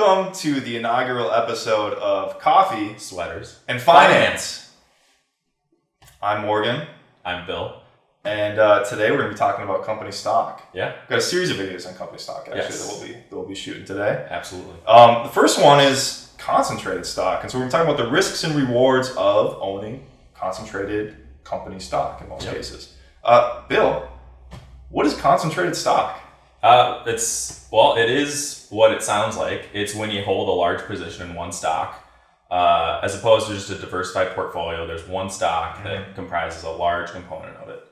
Welcome to the inaugural episode of Coffee, Sweaters, and Finance. I'm Morgan. I'm Bill. And today we're going to be talking about company stock. Yeah. We've got a series of videos on company stock, actually, Yes. that we'll be shooting today. Absolutely. The first one is concentrated stock. And so we're talking about the risks and rewards of owning concentrated company stock in most cases. Bill, what is concentrated stock? It is what it sounds like. It's when you hold a large position in one stock, as opposed to just a diversified portfolio. There's one stock that comprises a large component of it.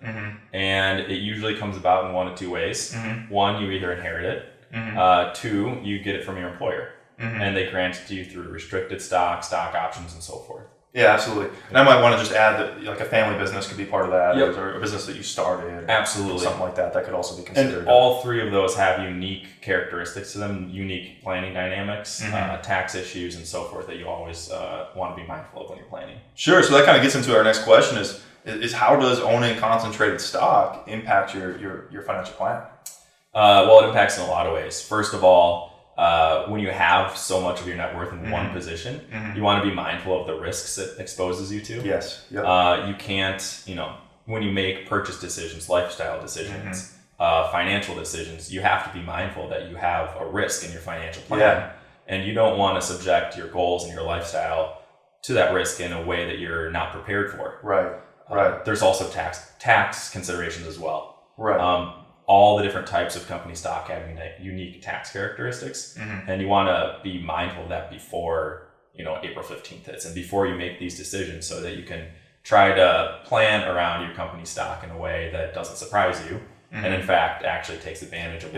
And it usually comes about in one of two ways. One, you either inherit it. Two, you get it from your employer. And they grant it to you through restricted stock options, and so forth. Yeah, absolutely. And I might want to just add that like a family business could be part of that, or a business that you started. Absolutely. Something like that. That could also be considered. And all three of those have unique characteristics to them, unique planning dynamics, tax issues, and so forth that you always want to be mindful of when you're planning. Sure. So that kind of gets into our next question is how does owning concentrated stock impact your financial plan? Well, it impacts in a lot of ways. First of all, when you have so much of your net worth in one position, you want to be mindful of the risks it exposes you to. Yes. Yep. You can't, when you make purchase decisions, lifestyle decisions, financial decisions, you have to be mindful that you have a risk in your financial plan, and you don't want to subject your goals and your lifestyle to that risk in a way that you're not prepared for. Right. There's also tax considerations as well. Right. All the different types of company stock having unique tax characteristics, and you want to be mindful of that before April 15th hits, and before you make these decisions, so that you can try to plan around your company stock in a way that doesn't surprise you, and in fact actually takes advantage of.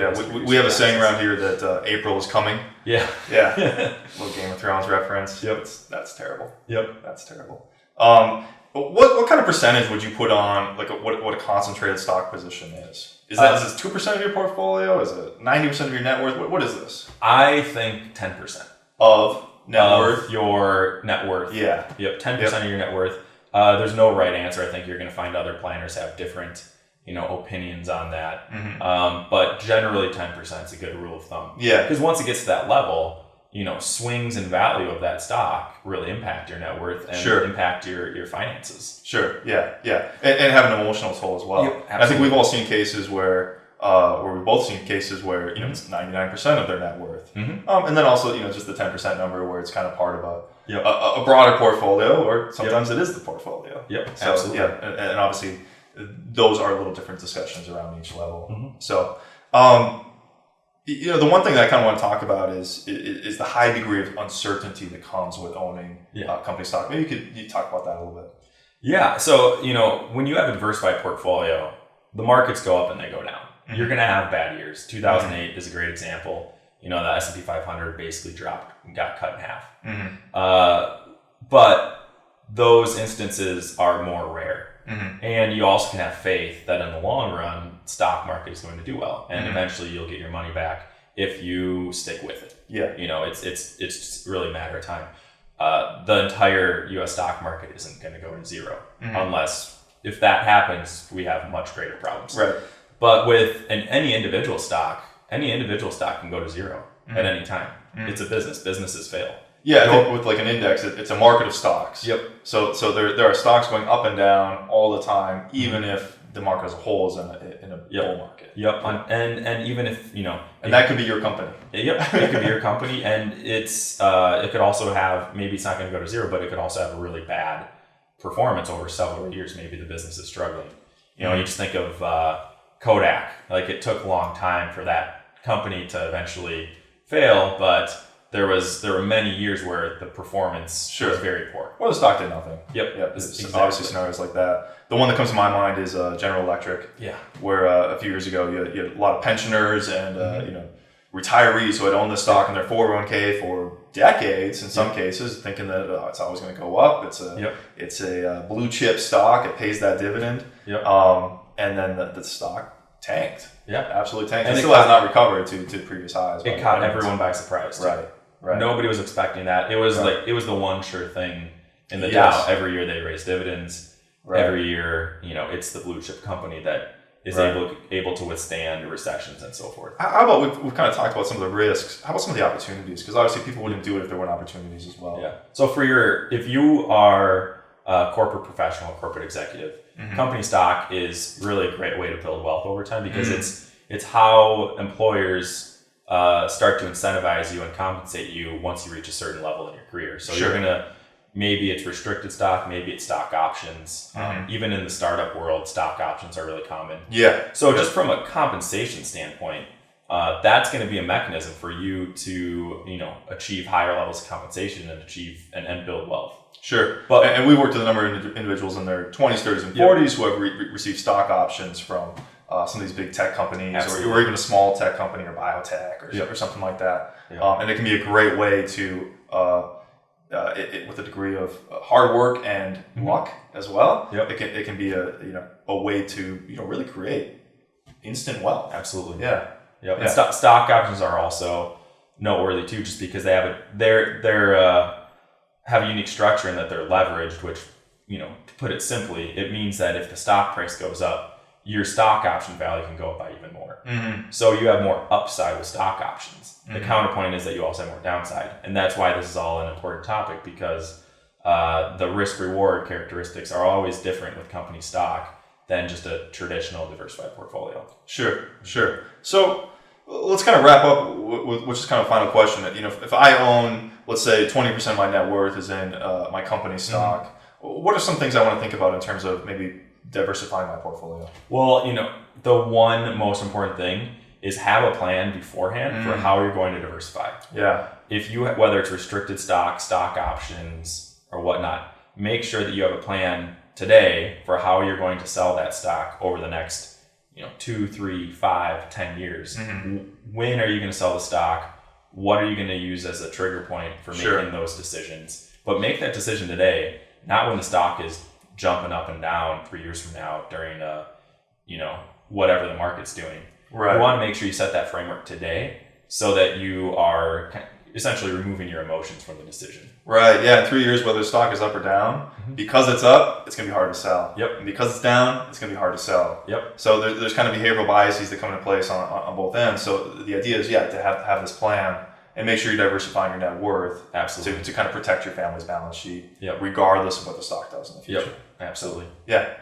We have a saying around here that April is coming. Yeah. Little Game of Thrones reference. Yep. That's terrible. Yep. That's terrible. What kind of percentage would you put on like what a concentrated stock position is? Is this 2% of your portfolio? Is it 90% of your net worth? What is this? I think 10% of net worth. Your net worth. Yeah. Yep. 10% of your net worth. There's no right answer. I think you're going to find other planners have different opinions on that. But generally 10% is a good rule of thumb. Yeah. Because once it gets to that level, swings in value of that stock really impact your net worth and impact your finances. Sure. Yeah. And have an emotional toll as well. Yep, I think we've all seen cases where we've both seen cases where, it's 99% of their net worth. And then also, just the 10% number where it's kind of part of a broader portfolio, or sometimes it is the portfolio. Yep. So, absolutely. And obviously those are little different discussions around each level. So, the one thing that I kind of want to talk about is the high degree of uncertainty that comes with owning company stock. Maybe you talk about that a little bit. Yeah. So, when you have a diversified portfolio, the markets go up and they go down. You're going to have bad years. 2008 is a great example. The S&P 500 basically dropped and got cut in half. But those instances are more rare. And you also can have faith that in the long run, stock market is going to do well, and eventually you'll get your money back if you stick with it. Yeah. It's really a matter of time. The entire U.S. stock market isn't going to go to zero unless, if that happens, we have much greater problems. Right. But with any individual stock can go to zero at any time. It's a business. Businesses fail. Yeah, I think with like an index, it's a market of stocks. Yep. So there are stocks going up and down all the time, even if the market as a whole is in a bull market. Yep. And even if and that could be your company. Yep. It could be your company, and it could also have, maybe it's not going to go to zero, but it could also have a really bad performance over several years. Maybe the business is struggling. You just think of Kodak. Like, it took a long time for that company to eventually fail, but there were many years where the performance was very poor. Well, the stock did nothing. Yep. Exactly. Obviously scenarios like that. The one that comes to my mind is General Electric. Yeah. Where a few years ago you had a lot of pensioners and retirees who had owned the stock in their 401k for decades in some cases, thinking that it's always going to go up. It's a blue chip stock. It pays that dividend. Yep. And then the stock tanked. Yeah, absolutely tanked. And it still has not recovered to previous highs. It caught everyone by surprise. Right. Nobody was expecting that. It was it was the one sure thing in the Dow. Every year they raise dividends. Every year, it's the blue chip company that is able to withstand recessions and so forth. How about we've kind of talked about some of the risks. How about some of the opportunities? Because obviously people wouldn't do it if there weren't opportunities as well. Yeah. So if you are a corporate professional, corporate executive, company stock is really a great way to build wealth over time because it's how employers start to incentivize you and compensate you once you reach a certain level in your career. So you're gonna, maybe it's restricted stock, maybe it's stock options. Even in the startup world, stock options are really common. Yeah. So just from a compensation standpoint, that's going to be a mechanism for you to, achieve higher levels of compensation and build wealth. Sure. And we've worked with a number of individuals in their 20s, 30s, and 40s who have received stock options from some of these big tech companies or even a small tech company or biotech or something like that. And it can be a great way to, with a degree of hard work and luck as well, it can be a way to really create instant wealth. Absolutely. Yeah. Yep. And stock options are also noteworthy too, just because they have a unique structure in that they're leveraged, which, to put it simply, it means that if the stock price goes up, your stock option value can go up by even more. So you have more upside with stock options. The counterpoint is that you also have more downside. And that's why this is all an important topic, because the risk reward characteristics are always different with company stock than just a traditional diversified portfolio. Sure. So let's kind of wrap up with just kind of a final question. If I own, let's say 20% of my net worth is in my company stock, what are some things I want to think about in terms of maybe diversifying my portfolio? Well, the one most important thing is have a plan beforehand for how you're going to diversify. Yeah. Whether it's restricted stock options, or whatnot, make sure that you have a plan today for how you're going to sell that stock over the next, 2, 3, 5, 10 years. When are you going to sell the stock? What are you going to use as a trigger point for making those decisions? But make that decision today, not when the stock is jumping up and down 3 years from now during whatever the market's doing. Right. You want to make sure you set that framework today so that you are essentially removing your emotions from the decision. Right. Yeah. In 3 years, whether the stock is up or down, because it's up, it's going to be hard to sell. Yep. And because it's down, it's going to be hard to sell. Yep. So there's kind of behavioral biases that come into place on both ends. So the idea is, to have this plan and make sure you're diversifying your net worth. Absolutely. To kind of protect your family's balance sheet, regardless of what the stock does in the future. Yep. Absolutely. Yeah.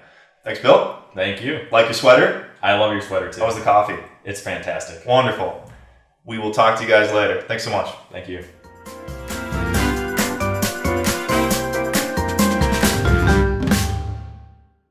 Thanks, Bill. Thank you. Like your sweater? I love your sweater too. How was the coffee? It's fantastic. Wonderful. We will talk to you guys later. Thanks so much. Thank you.